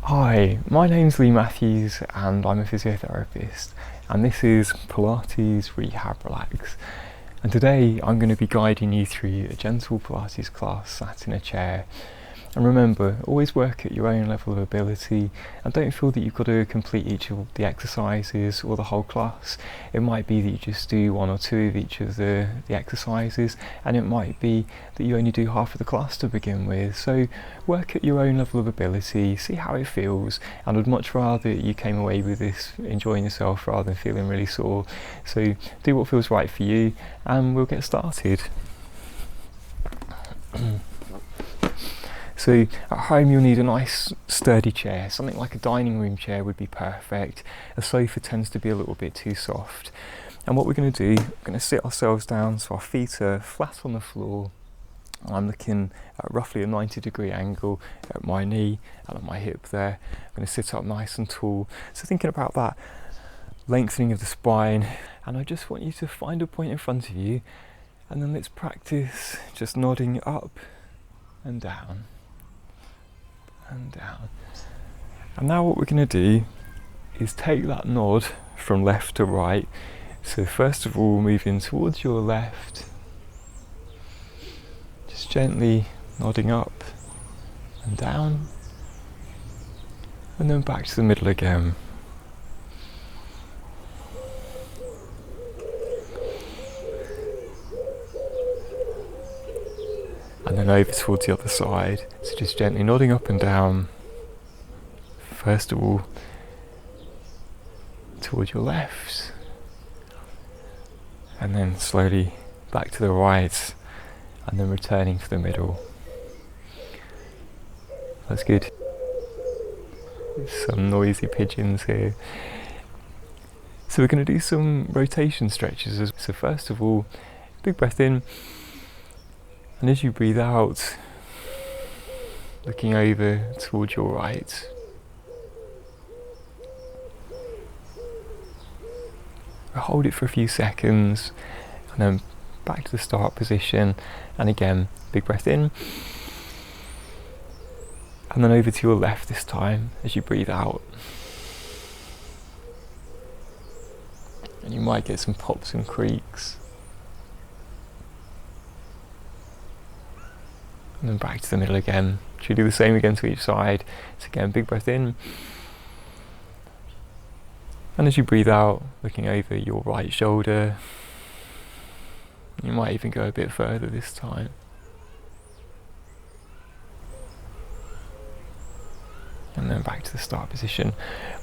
Hi, my name's Lee Matthews and I'm a physiotherapist, and this is Pilates Rehab Relax. And today I'm going to be guiding you through a gentle Pilates class sat in a chair. And remember, always work at your own level of ability and don't feel that you've got to complete each of the exercises or the whole class. It might be that you just do one or two of each of the exercises, and it might be that you only do half of the class to begin with. So work at your own level of ability, see how it feels, and I'd much rather you came away with this enjoying yourself rather than feeling really sore. So do what feels right for you and we'll get started. So at home you'll need a nice sturdy chair, something like a dining room chair would be perfect. A sofa tends to be a little bit too soft. And what we're going to do, we're going to sit ourselves down so our feet are flat on the floor. I'm looking at roughly a 90-degree angle at my knee and at my hip there. I'm going to sit up nice and tall. So thinking about that lengthening of the spine, and I just want you to find a point in front of you, and then let's practice just nodding up and down. And down. And now what we're going to do is take that nod from left to right. So first of all, moving towards your left, just gently nodding up and down, and then back to the middle again. And then over towards the other side. So just gently nodding up and down. First of all, towards your left. And then slowly back to the right. And then returning to the middle. That's good. There's some noisy pigeons here. So we're going to do some rotation stretches. So first of all, big breath in. And as you breathe out, looking over towards your right. Hold it for a few seconds and then back to the start position. And again, big breath in. And then over to your left this time as you breathe out. And you might get some pops and creaks. And then back to the middle again. Should we do the same again to each side? So again, big breath in. And as you breathe out, looking over your right shoulder, you might even go a bit further this time. And then back to the start position.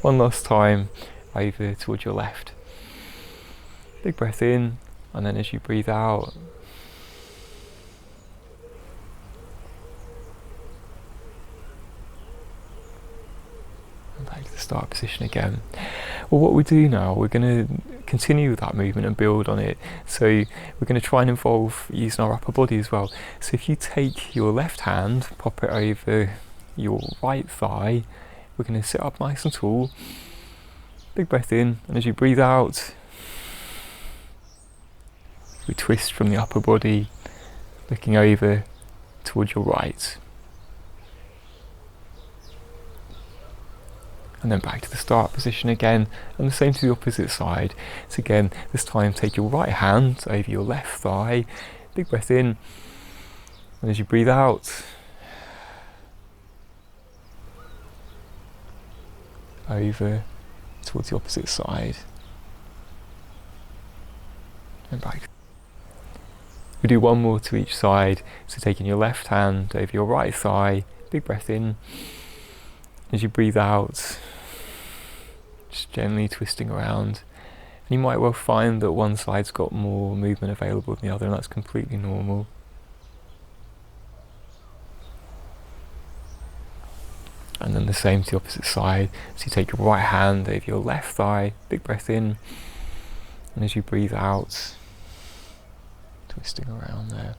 One last time, over towards your left. Big breath in, and then as you breathe out, back to the start position again. Well, what we do now, we're going to continue with that movement and build on it. So we're going to try and involve using our upper body as well. So if you take your left hand, pop it over your right thigh, we're going to sit up nice and tall. Big breath in, and as you breathe out, we twist from the upper body, looking over towards your right. And then back to the start position again, and the same to the opposite side. So again, this time take your right hand over your left thigh, big breath in, and as you breathe out, over towards the opposite side, and back. We do one more to each side, so taking your left hand over your right thigh, big breath in, as you breathe out, just gently twisting around. And you might well find that one side's got more movement available than the other, and that's completely normal. And then the same to the opposite side. So you take your right hand over your left thigh, big breath in, and as you breathe out, twisting around there.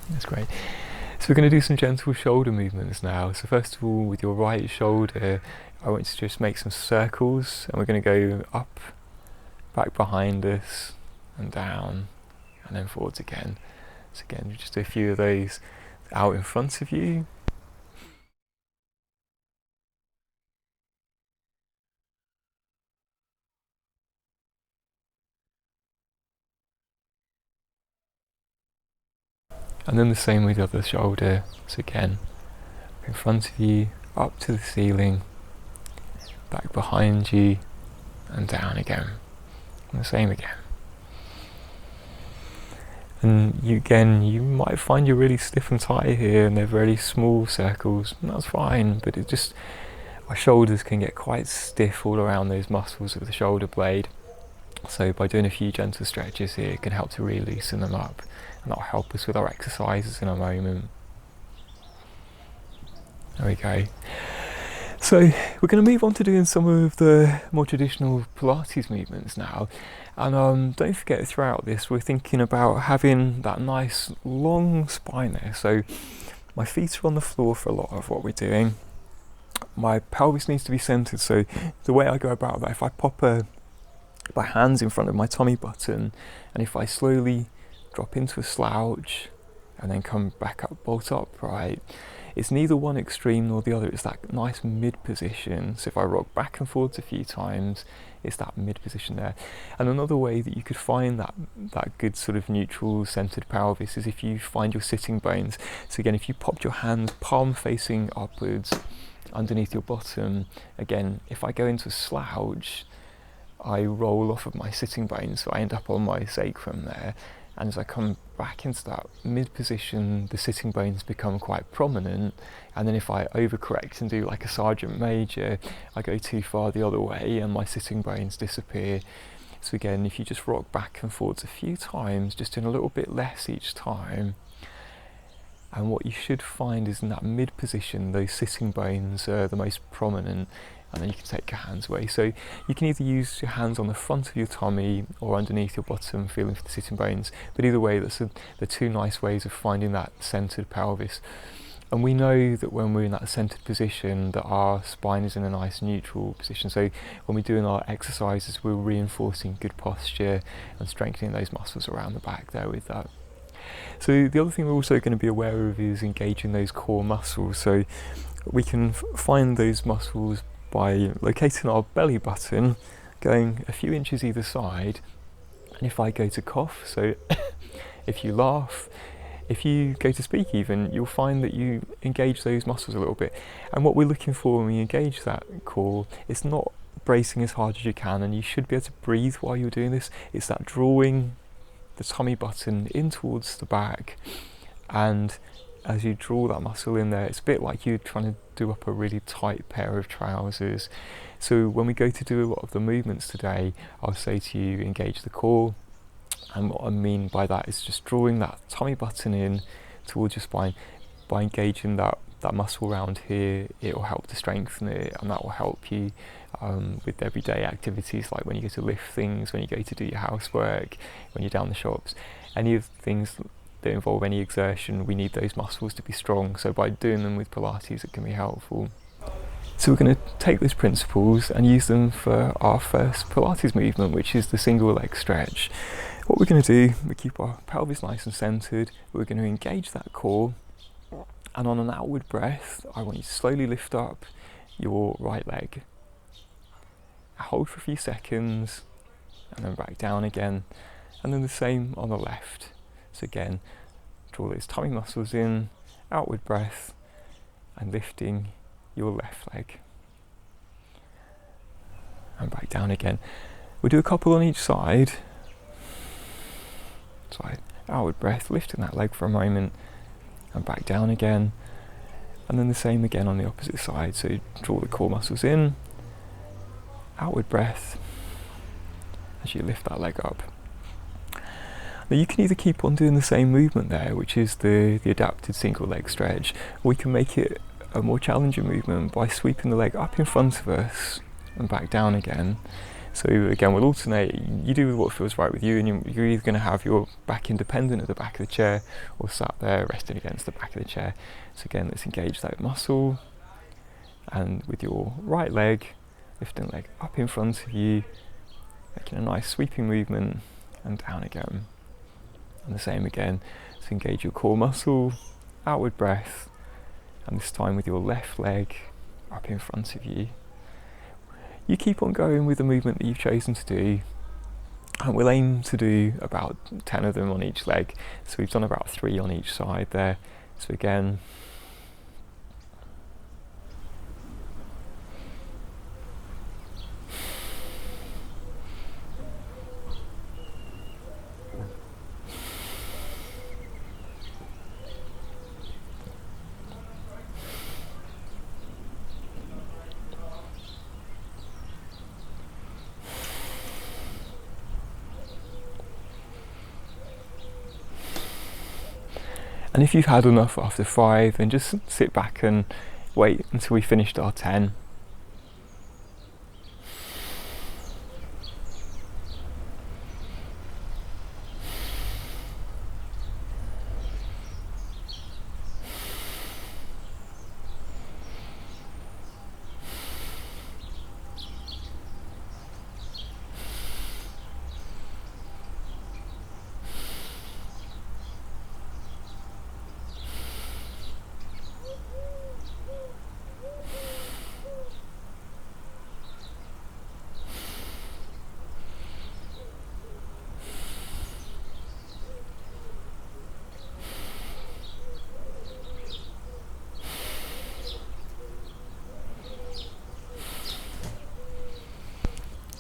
That's great. So we're going to do some gentle shoulder movements now. So first of all, with your right shoulder, I want you to just make some circles, and we're going to go up, back behind us, and down, and then forwards again. So again, just do a few of those out in front of you. And then the same with the other shoulder. So again, in front of you, up to the ceiling, back behind you, and down again. And the same again. And you might find you're really stiff and tight here, and they're very small circles, and that's fine, but our shoulders can get quite stiff all around those muscles of the shoulder blade. So by doing a few gentle stretches here, it can help to really loosen them up, and that'll help us with our exercises in a moment. There we go. So we're going to move on to doing some of the more traditional Pilates movements now. And don't forget, throughout this, we're thinking about having that nice long spine there. So my feet are on the floor for a lot of what we're doing. My pelvis needs to be centered. So the way I go about that, if I pop my hands in front of my tummy button, and if I slowly drop into a slouch and then come back up, bolt upright, it's neither one extreme nor the other. It's that nice mid position. So if I rock back and forwards a few times, it's that mid position there. And another way that you could find that good sort of neutral centered pelvis is if you find your sitting bones. So again, if you popped your hands palm facing upwards underneath your bottom, again, if I go into a slouch, I roll off of my sitting bones, so I end up on my sacrum there. And as I come back into that mid position, the sitting bones become quite prominent. And then if I overcorrect and do like a sergeant major, I go too far the other way and my sitting bones disappear. So again, if you just rock back and forwards a few times, just doing a little bit less each time, and what you should find is in that mid position, those sitting bones are the most prominent, and then you can take your hands away. So you can either use your hands on the front of your tummy or underneath your bottom, feeling for the sitting bones. But either way, that's the two nice ways of finding that centered pelvis. And we know that when we're in that centered position, that our spine is in a nice neutral position. So when we're doing our exercises, we're reinforcing good posture and strengthening those muscles around the back there with that. So the other thing we're also going to be aware of is engaging those core muscles. So we can find those muscles by locating our belly button, going a few inches either side, and if I go to cough, so if you laugh, if you go to speak even, you'll find that you engage those muscles a little bit. And what we're looking for when we engage that core, it's not bracing as hard as you can, and you should be able to breathe while you're doing this. It's that drawing the tummy button in towards the back, and as you draw that muscle in there, it's a bit like you're trying to do up a really tight pair of trousers. So when we go to do a lot of the movements today, I'll say to you, engage the core. And what I mean by that is just drawing that tummy button in towards your spine. By engaging that muscle around here, it will help to strengthen it, and that will help you with everyday activities, like when you go to lift things, when you go to do your housework, when you're down the shops, any of the things that involve any exertion, we need those muscles to be strong. So by doing them with Pilates, it can be helpful. So we're going to take those principles and use them for our first Pilates movement, which is the single leg stretch. What we're going to do, we keep our pelvis nice and centered. We're going to engage that core, and on an outward breath, I want you to slowly lift up your right leg. Hold for a few seconds, and then back down again, and then the same on the left. So again, draw those tummy muscles in, outward breath, and lifting your left leg. And back down again. We'll do a couple on each side. So outward breath, lifting that leg for a moment, and back down again. And then the same again on the opposite side. So draw the core muscles in, outward breath, as you lift that leg up. Now you can either keep on doing the same movement there, which is the adapted single leg stretch, or we can make it a more challenging movement by sweeping the leg up in front of us and back down again. So again, we'll alternate. You do what feels right with you, and you're either going to have your back independent of the back of the chair or sat there resting against the back of the chair. So again, let's engage that muscle, and with your right leg, lifting the leg up in front of you, making a nice sweeping movement, and down again. And the same again, so engage your core muscle, outward breath, and this time with your left leg up in front of you. You keep on going with the movement that you've chosen to do, and we'll aim to do about 10 of them on each leg. So we've done about 3 on each side there. So again, and if you've had enough after 5, then just sit back and wait until we finished our 10.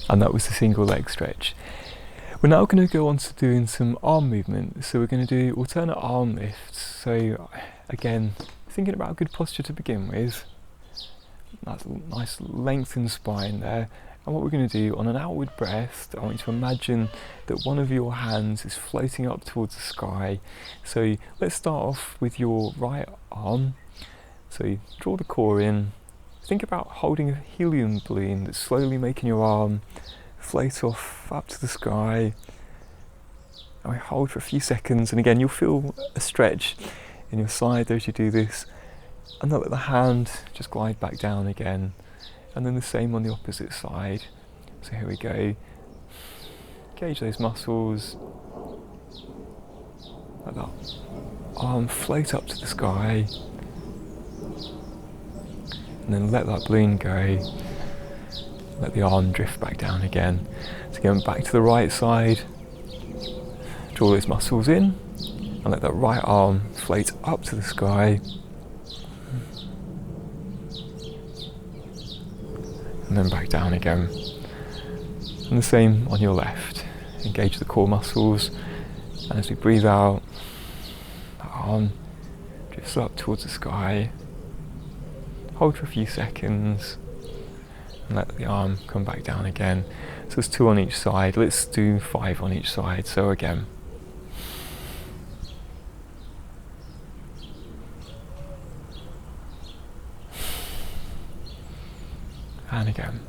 And that was the single leg stretch. We're now going to go on to doing some arm movement. So we're going to do alternate arm lifts. So again, thinking about good posture to begin with. That's a nice lengthened spine there. And what we're going to do on an outward breath, I want you to imagine that one of your hands is floating up towards the sky. So let's start off with your right arm. So draw the core in. Think about holding a helium balloon that's slowly making your arm float off up to the sky. And we hold for a few seconds, and again you'll feel a stretch in your side as you do this, and then let the hand just glide back down again, and then the same on the opposite side. So here we go. Engage those muscles. Let that arm float up to the sky. And then let that balloon go. Let the arm drift back down again. So going back to the right side, draw those muscles in, and let that right arm float up to the sky. And then back down again. And the same on your left. Engage the core muscles, and as we breathe out, that arm drifts up towards the sky. Hold for a few seconds and let the arm come back down again. So there's 2 on each side. Let's do 5 on each side. So again. And again.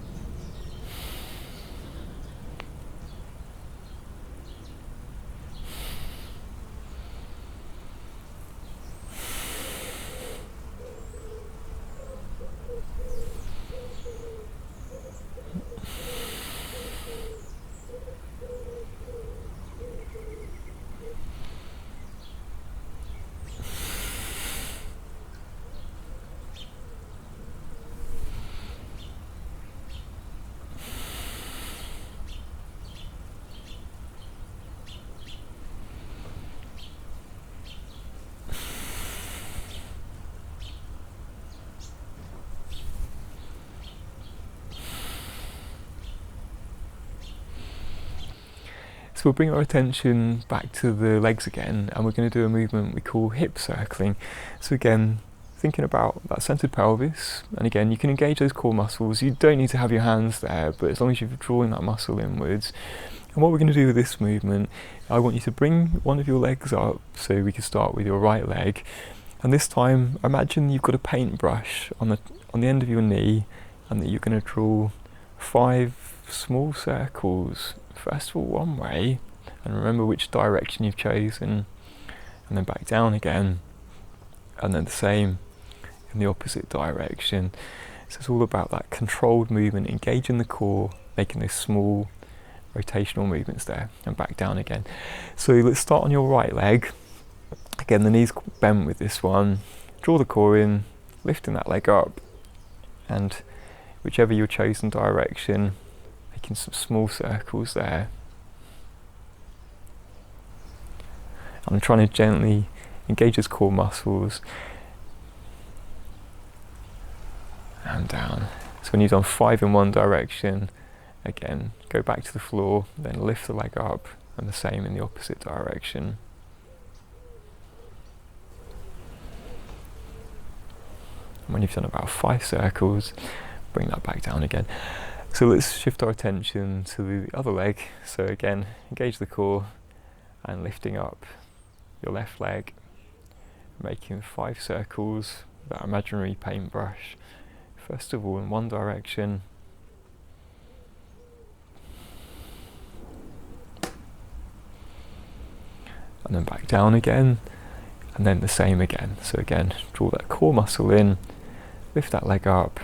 So we'll bring our attention back to the legs again, and we're going to do a movement we call hip circling. So again, thinking about that centered pelvis, and again you can engage those core muscles. You don't need to have your hands there, but as long as you're drawing that muscle inwards. And what we're going to do with this movement, I want you to bring one of your legs up. So we can start with your right leg, and this time imagine you've got a paintbrush on the end of your knee, and that you're going to draw 5 small circles. First of all one way, and remember which direction you've chosen, and then back down again, and then the same in the opposite direction. So it's all about that controlled movement, engaging the core, making those small rotational movements there, and back down again. So let's start on your right leg. Again, the knees bent with this one. Draw the core in, lifting that leg up, and whichever your chosen direction, making some small circles there. I'm trying to gently engage those core muscles and down. So when you've done 5 in one direction, again, go back to the floor, then lift the leg up, and the same in the opposite direction. And when you've done about 5 circles, bring that back down again. So let's shift our attention to the other leg. So again, engage the core and lifting up your left leg, making 5 circles with that imaginary paintbrush. First of all in one direction, and then back down again, and then the same again. So again, draw that core muscle in, lift that leg up,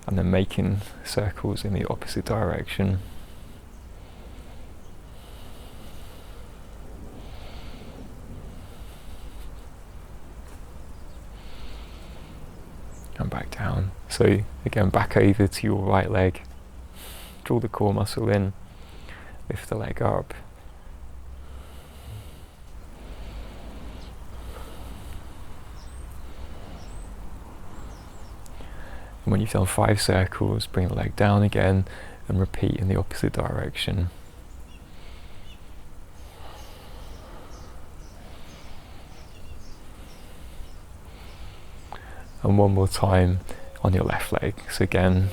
and then making circles in the opposite direction. And back down. So again, back over to your right leg, draw the core muscle in, lift the leg up, and when you've done 5 circles, bring the leg down again and repeat in the opposite direction. And one more time on your left leg. So again,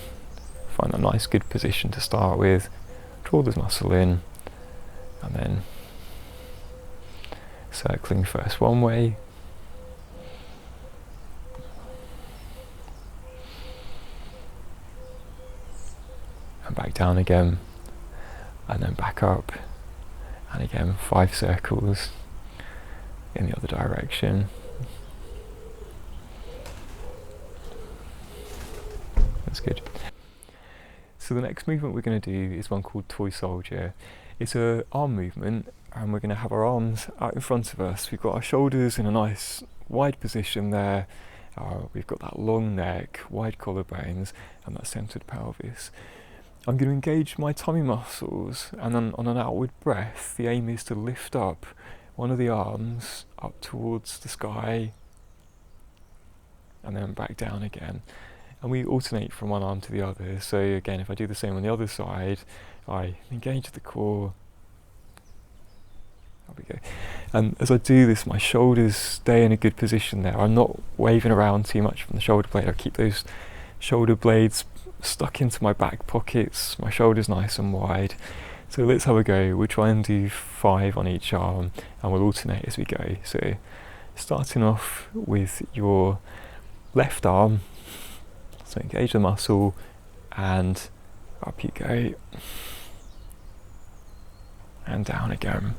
find a nice good position to start with, draw this muscle in, and then circling first one way, and back down again, and then back up, and again 5 circles in the other direction. That's good. So the next movement we're going to do is one called Toy Soldier. It's an arm movement, and we're going to have our arms out in front of us. We've got our shoulders in a nice wide position there. We've got that long neck, wide collarbones, and that centered pelvis. I'm going to engage my tummy muscles, and then on an outward breath, the aim is to lift up one of the arms up towards the sky, and then back down again. And we alternate from one arm to the other. So again, if I do the same on the other side, I engage the core. There we go. And as I do this, my shoulders stay in a good position there. I'm not waving around too much from the shoulder blade. I keep those shoulder blades stuck into my back pockets, my shoulders nice and wide. So let's have a go. We'll try and do 5 on each arm, and we'll alternate as we go. So starting off with your left arm, so engage the muscle, and up you go, and down again.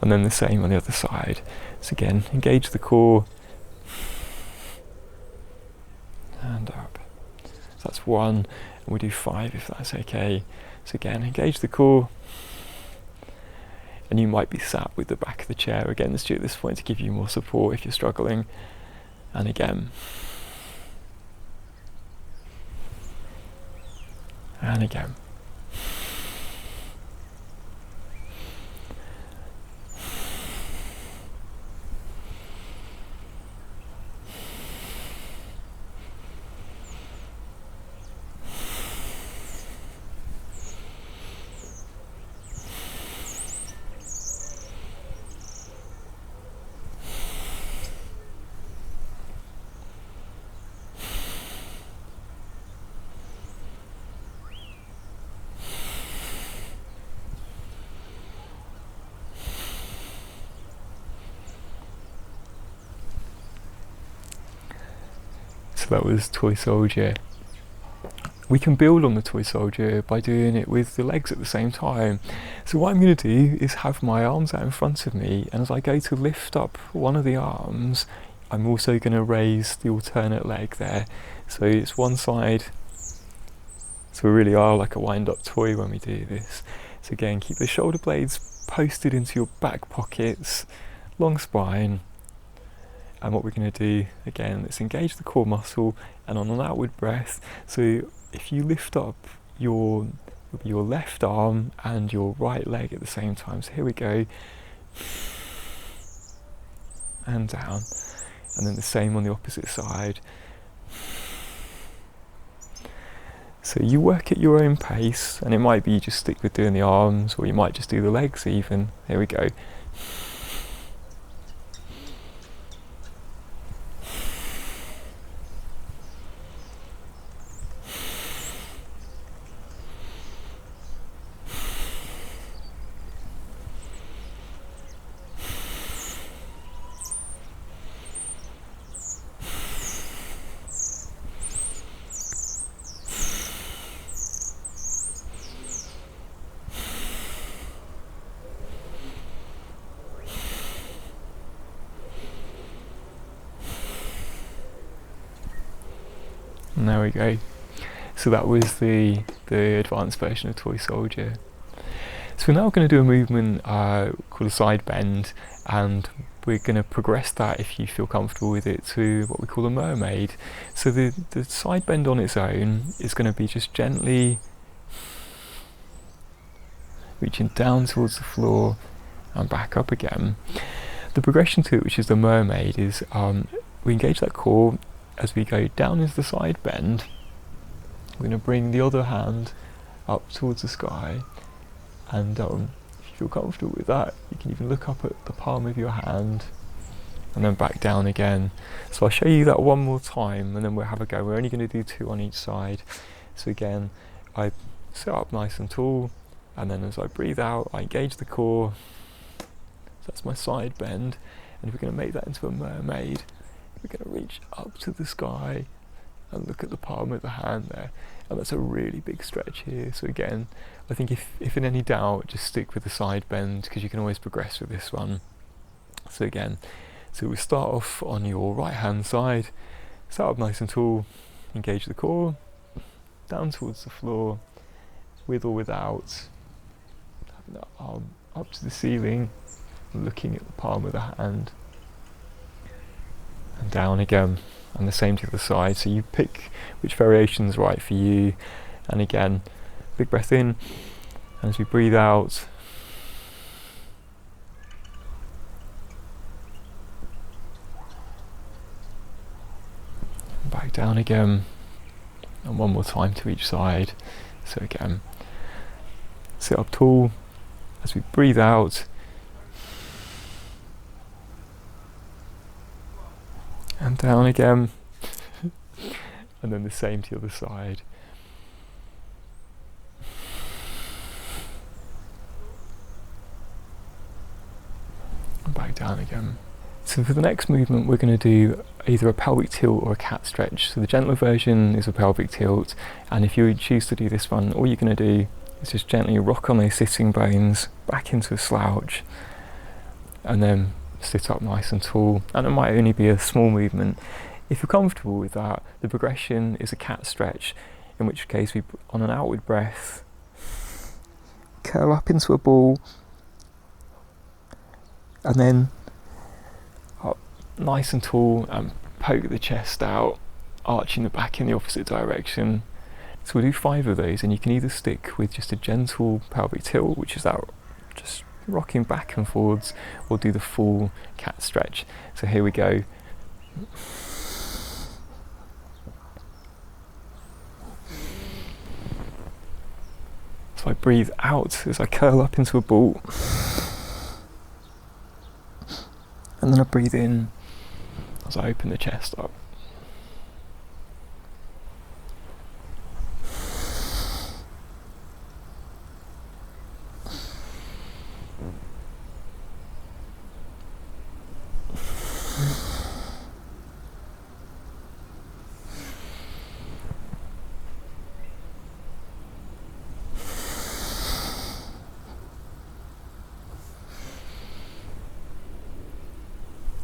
And then the same on the other side. So again, engage the core, and up. So that's 1, and we'll do 5 if that's okay. So again, engage the core, and you might be sat with the back of the chair. Again, let's do it at this point to give you more support if you're struggling. And again. And again. So that was Toy Soldier. We can build on the Toy Soldier by doing it with the legs at the same time. So what I'm going to do is have my arms out in front of me, and as I go to lift up one of the arms, I'm also going to raise the alternate leg there. So it's one side. So we really are like a wind-up toy when we do this. So again, keep the shoulder blades posted into your back pockets, long spine. And what we're going to do again, let's engage the core muscle, and on an outward breath, so if you lift up your left arm and your right leg at the same time, so here we go, and down, and then the same on the opposite side. So you work at your own pace, and it might be you just stick with doing the arms, or you might just do the legs even. Here we go. And there we go. So that was the advanced version of Toy Soldier. So we're now going to do a movement called a side bend, and we're going to progress that, if you feel comfortable with it, to what we call a Mermaid. So the side bend on its own is going to be just gently reaching down towards the floor and back up again. The progression to it, which is the Mermaid, is we engage that core as we go down into the side bend. We're going to bring the other hand up towards the sky, and if you feel comfortable with that, you can even look up at the palm of your hand and then back down again. So I'll show you that one more time and then we'll have a go. We're only going to do 2 on each side. So again, I sit up nice and tall, and then as I breathe out, I engage the core. So that's my side bend, and we're going to make that into a Mermaid. We're going to reach up to the sky and look at the palm of the hand there, and that's a really big stretch here. So again, I think if in any doubt, just stick with the side bend, because you can always progress with this one. So again, so we start off on your right hand side, start up nice and tall, engage the core, down towards the floor, with or without, having that arm up to the ceiling, looking at the palm of the hand, and down again, and the same to the other side. So you pick which variation is right for you, and again, big breath in, and as we breathe out, back down again, and one more time to each side. So again, sit up tall, as we breathe out, and down again, and then the same to the other side. And back down again. So for the next movement, we're going to do either a pelvic tilt or a cat stretch. So the gentler version is a pelvic tilt, and if you choose to do this one, all you're going to do is just gently rock on those sitting bones back into a slouch, and then sit up nice and tall. And it might only be a small movement. If you're comfortable with that, the progression is a cat stretch, in which case we, on an outward breath, curl up into a ball, and then up nice and tall and poke the chest out, arching the back in the opposite direction. So we'll do 5 of those, and you can either stick with just a gentle pelvic tilt, which is that just rocking back and forwards, or do the full cat stretch. So here we go. So I breathe out as I curl up into a ball, and then I breathe in as I open the chest up.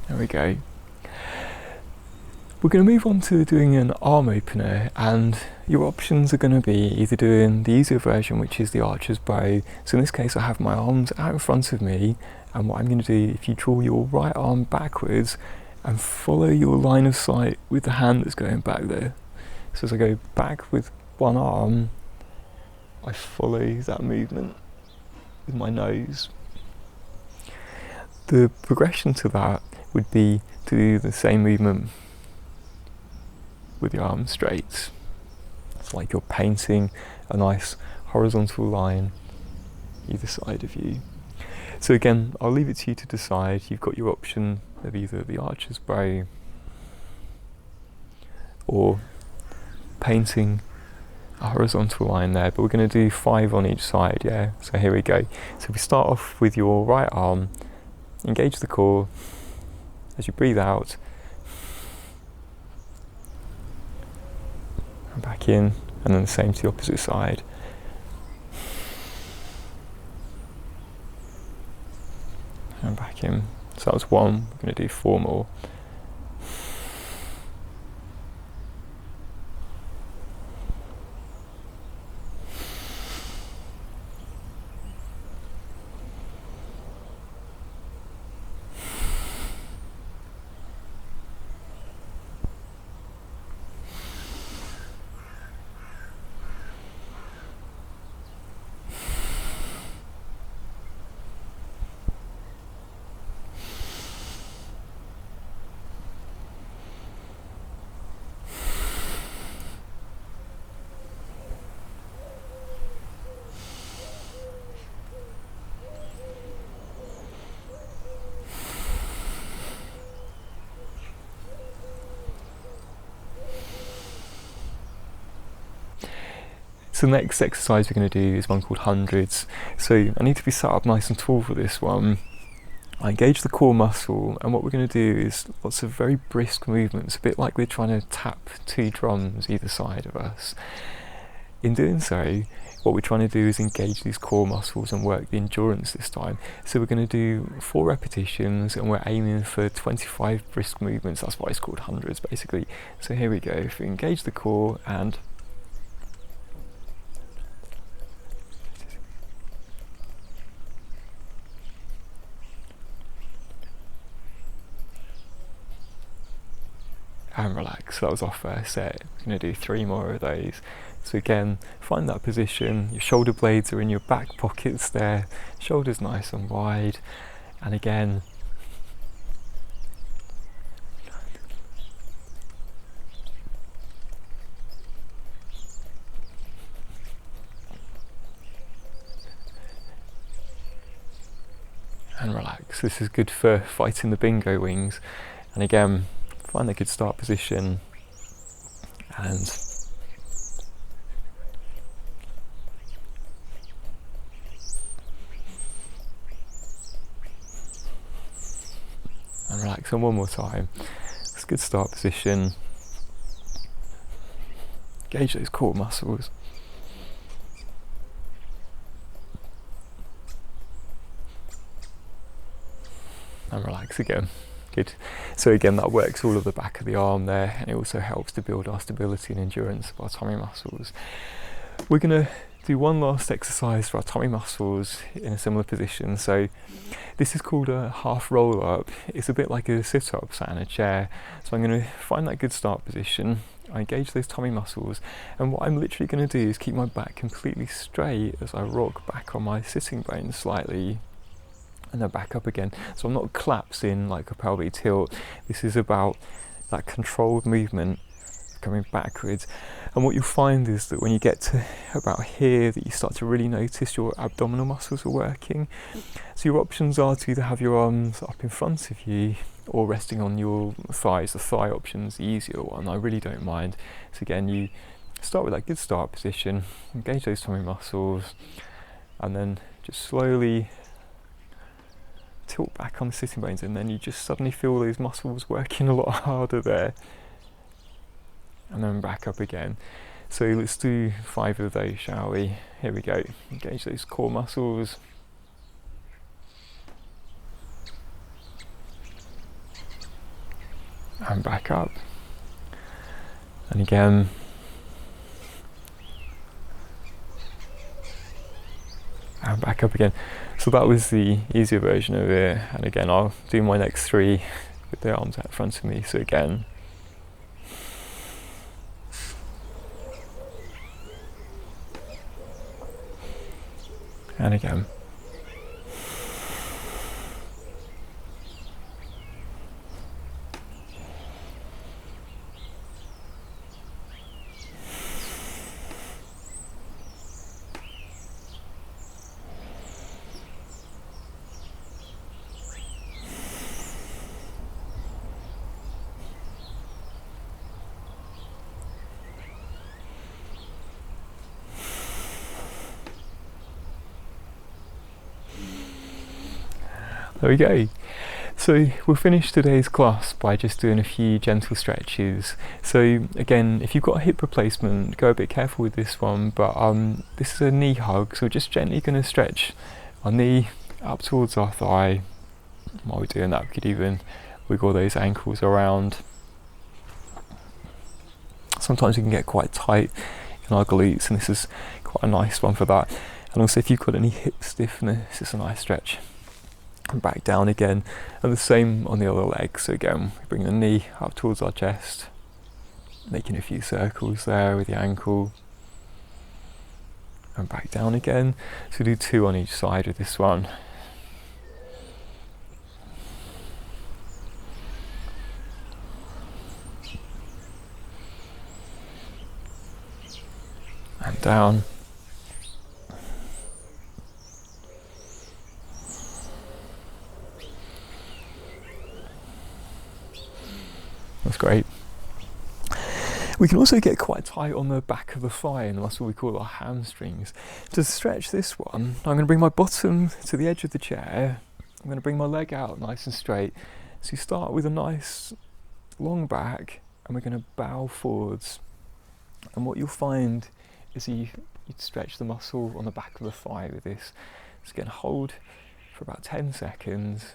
There we go. We're going to move on to doing an arm opener, and your options are going to be either doing the easier version, which is the archer's bow. So in this case I have my arms out in front of me, and what I'm going to do, if you draw your right arm backwards and follow your line of sight with the hand that's going back there. So as I go back with one arm, I follow that movement with my nose. The progression to that would be to do the same movement with your arms straight. It's like you're painting a nice horizontal line either side of you. So again, I'll leave it to you to decide. You've got your option of either the archer's bow or painting a horizontal line there, but we're going to do 5 on each side, yeah? So here we go. So we start off with your right arm, engage the core as you breathe out, and back in, and then the same to the opposite side. And back in. So that was 1, we're going to do 4 more. So the next exercise we're going to do is one called hundreds. So I need to be sat up nice and tall for this one. I engage the core muscle, and what we're going to do is lots of very brisk movements, a bit like we're trying to tap 2 drums either side of us. In doing so, what we're trying to do is engage these core muscles and work the endurance this time. So we're going to do 4 repetitions, and we're aiming for 25 brisk movements. That's why it's called hundreds, basically. So here we go. If we engage the core and relax. So that was our first set. We're going to do 3 more of those. So again, find that position. Your shoulder blades are in your back pockets there. Shoulders nice and wide. And again, and relax. This is good for fighting the bingo wings. And again, find a good start position and relax. And one more time. It's a good start position. Engage those core muscles. And relax again. Good. So again, that works all of the back of the arm there, and it also helps to build our stability and endurance of our tummy muscles. We're going to do one last exercise for our tummy muscles in a similar position. So this is called a half roll up. It's a bit like a sit up sat in a chair. So I'm going to find that good start position. I engage those tummy muscles, and what I'm literally going to do is keep my back completely straight as I rock back on my sitting bones slightly, and then back up again. So I'm not collapsing like a pelvic tilt. This is about that controlled movement coming backwards. And what you'll find is that when you get to about here, that you start to really notice your abdominal muscles are working. So your options are to either have your arms up in front of you or resting on your thighs. The thigh option's the easier one, I really don't mind. So again, you start with that good start position, engage those tummy muscles, and then just slowly tilt back on the sitting bones, and then you just suddenly feel those muscles working a lot harder there, and then back up again. So let's do 5 of those, shall we? Here we go. Engage those core muscles. And back up. And again. And back up again. So that was the easier version of it. And again, I'll do my next 3 with the arms out in front of me. So again. And again. There we go. So we'll finish today's class by just doing a few gentle stretches. So again, if you've got a hip replacement, go a bit careful with this one, but this is a knee hug, so we're just gently going to stretch our knee up towards our thigh. While we're doing that, we could even wiggle those ankles around. Sometimes we can get quite tight in our glutes, and this is quite a nice one for that. And also if you've got any hip stiffness, it's a nice stretch. And back down again, and the same on the other leg. So again, we bring the knee up towards our chest, making a few circles there with the ankle, and back down again. So we do 2 on each side with this one. And down. That's great. We can also get quite tight on the back of the thigh, and that's what we call our hamstrings. To stretch this one, I'm going to bring my bottom to the edge of the chair. I'm going to bring my leg out nice and straight. So you start with a nice long back, and we're going to bow forwards. And what you'll find is you stretch the muscle on the back of the thigh with this. So again, hold for about 10 seconds.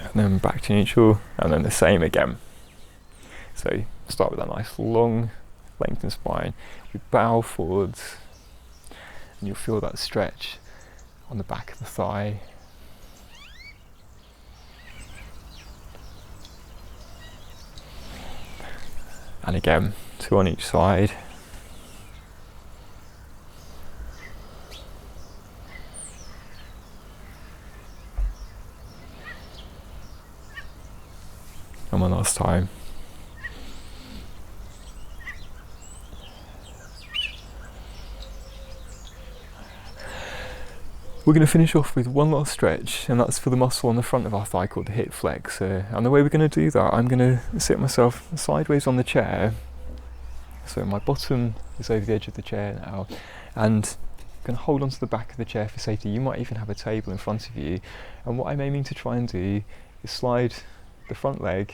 And then back to neutral, and then the same again. So start with that nice long lengthened spine. We bow forwards, and you'll feel that stretch on the back of the thigh. And again, 2 on each side. And one last time. We're going to finish off with one last stretch, and that's for the muscle on the front of our thigh called the hip flexor. And the way we're going to do that, I'm going to sit myself sideways on the chair. So my bottom is over the edge of the chair now, and I'm going to hold onto the back of the chair for safety. You might even have a table in front of you. And what I'm aiming to try and do is slide the front leg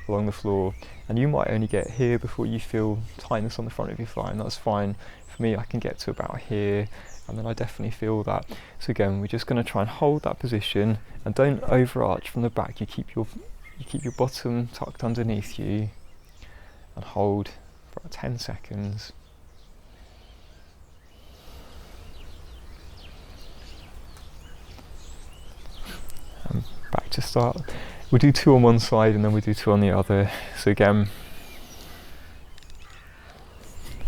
along the floor, and you might only get here before you feel tightness on the front of your thigh, and that's fine. For me, I can get to about here, and then I definitely feel that. So again, we're just going to try and hold that position, and don't overarch from the back. You keep your bottom tucked underneath you, and hold for about 10 seconds. And back to start. We'll do 2 on one side, and then we do 2 on the other. So again,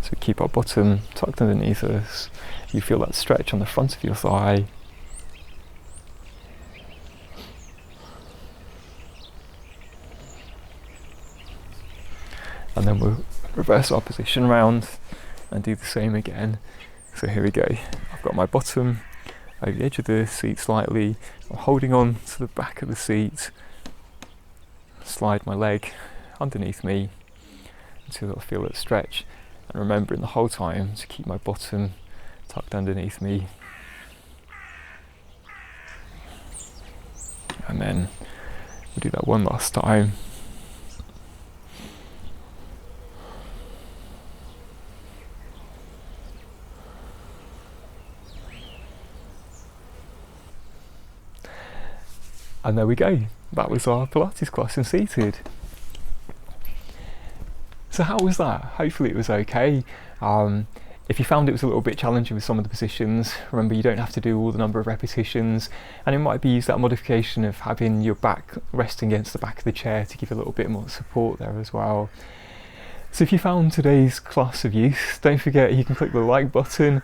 so we keep our bottom tucked underneath us. You feel that stretch on the front of your thigh. And then we'll reverse our position round and do the same again. So here we go. I've got my bottom over the edge of the seat slightly. I'm holding on to the back of the seat. Slide my leg underneath me until I feel it stretch. And remembering the whole time to keep my bottom tucked underneath me. And then we'll do that one last time. And there we go, that was our Pilates class in seated. So how was that? Hopefully it was okay. If you found it was a little bit challenging with some of the positions, remember you don't have to do all the number of repetitions, and it might be that modification of having your back resting against the back of the chair to give a little bit more support there as well. So if you found today's class of use, don't forget you can click the like button,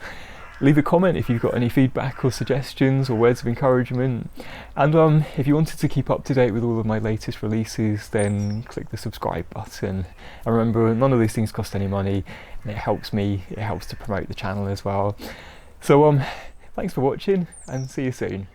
leave a comment if you've got any feedback or suggestions or words of encouragement, and if you wanted to keep up to date with all of my latest releases, then click the subscribe button. And remember, none of these things cost any money, and it helps me, it helps to promote the channel as well. So thanks for watching, and see you soon.